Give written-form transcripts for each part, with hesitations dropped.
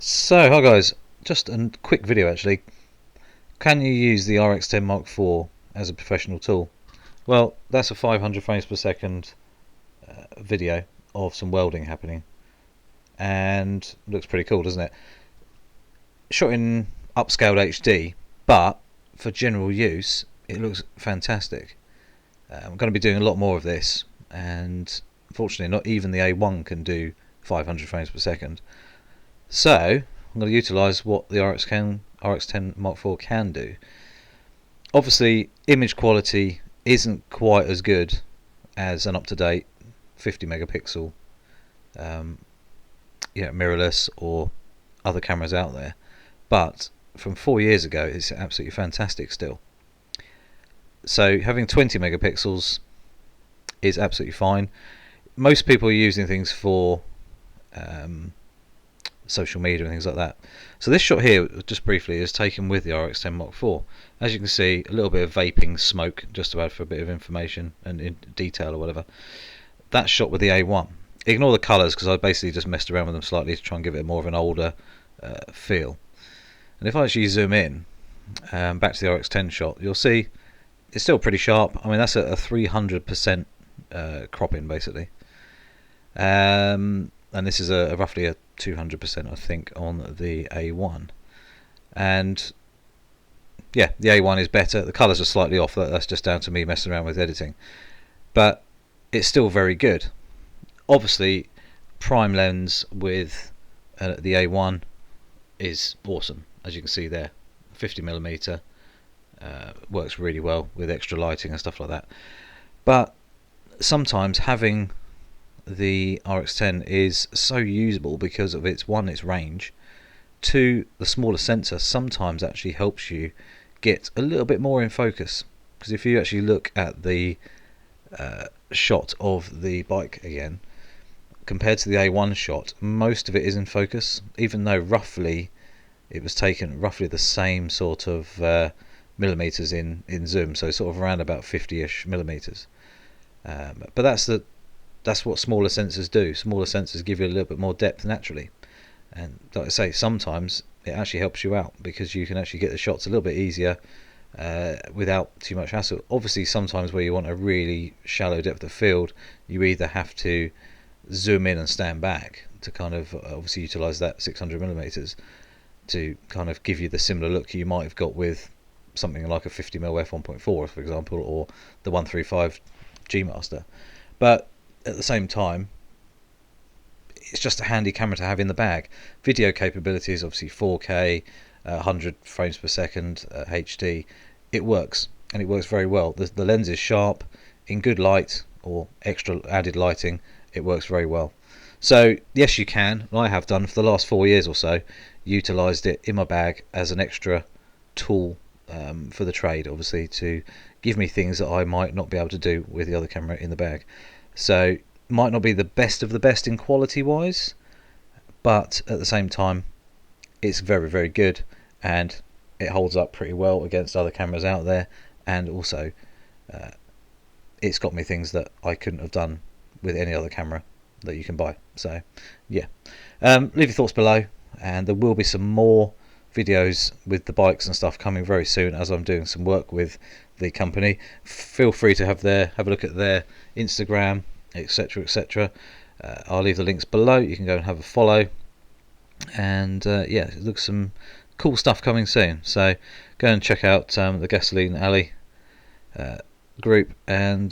So, hi guys, just a quick video actually. Can you use the Rx10 Mark IV as a professional tool? Well, that's a 500 frames per second video of some welding happening, and looks pretty cool, doesn't it? Shot in upscaled HD, but for general use, it looks fantastic. I'm going to be doing a lot more of this, and unfortunately, not even the A1 can do 500 frames per second. So I'm going to utilise what the Rx10 Mark IV can do. Obviously, image quality isn't quite as good as an up-to-date 50 megapixel mirrorless or other cameras out there, but from 4 years ago it's absolutely fantastic still. So having 20 megapixels is absolutely fine. Most people are using things for social media and things like that. So this shot here, just briefly, is taken with the Rx10 Mark IV. As you can see, a little bit of vaping smoke, just to add for a bit of information and in detail or whatever. That's shot with the A1. Ignore the colours because I basically just messed around with them slightly to try and give it more of an older feel. And if I actually zoom in back to the Rx10 shot, you'll see it's still pretty sharp. I mean, that's a 300% cropping basically. And this is roughly a 200% I think on the A1, and yeah, the A1 is better. The colours are slightly off, that's just down to me messing around with editing, but it's still very good. Obviously prime lens with the A1 is awesome, as you can see there. 50mm works really well with extra lighting and stuff like that, but sometimes having the Rx10 is so usable because of its range, two, the smaller sensor sometimes actually helps you get a little bit more in focus. Because if you actually look at the shot of the bike again compared to the A1 shot, most of it is in focus, even though roughly it was taken roughly the same sort of millimeters in zoom, so sort of around about 50ish millimeters. But that's what smaller sensors do. Smaller sensors give you a little bit more depth naturally, and like I say, sometimes it actually helps you out because you can actually get the shots a little bit easier without too much hassle. Obviously sometimes where you want a really shallow depth of field, you either have to zoom in and stand back to kind of obviously utilize that 600mm to kind of give you the similar look you might have got with something like a 50mm f1.4 for example, or the 135 G Master. But at the same time, it's just a handy camera to have in the bag. Video capabilities, obviously 4K, 100 frames per second, HD. It works, and it works very well. The lens is sharp, in good light or extra added lighting, it works very well. So yes, you can, and I have done for the last 4 years or so, utilised it in my bag as an extra tool for the trade, obviously, to give me things that I might not be able to do with the other camera in the bag. So might not be the best of the best in quality wise, but at the same time it's very, very good, and it holds up pretty well against other cameras out there, and also it's got me things that I couldn't have done with any other camera that you can buy. So yeah, leave your thoughts below, and there will be some more videos with the bikes and stuff coming very soon as I'm doing some work with the company. Feel free to have a look at their Instagram, etc, etc. I'll leave the links below, you can go and have a follow, and yeah, it looks some cool stuff coming soon. So go and check out the Gasoline Alley group, and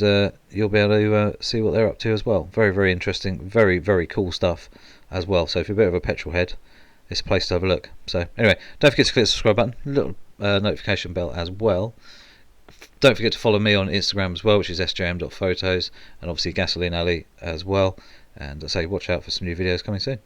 you'll be able to see what they're up to as well. Very, very interesting, very, very cool stuff as well. So if you're a bit of a petrol head, it's a place to have a look. So anyway, don't forget to click the subscribe button, little notification bell as well. Don't forget to follow me on Instagram as well, which is sjm.photos, and obviously Gasoline Alley as well. And I say watch out for some new videos coming soon.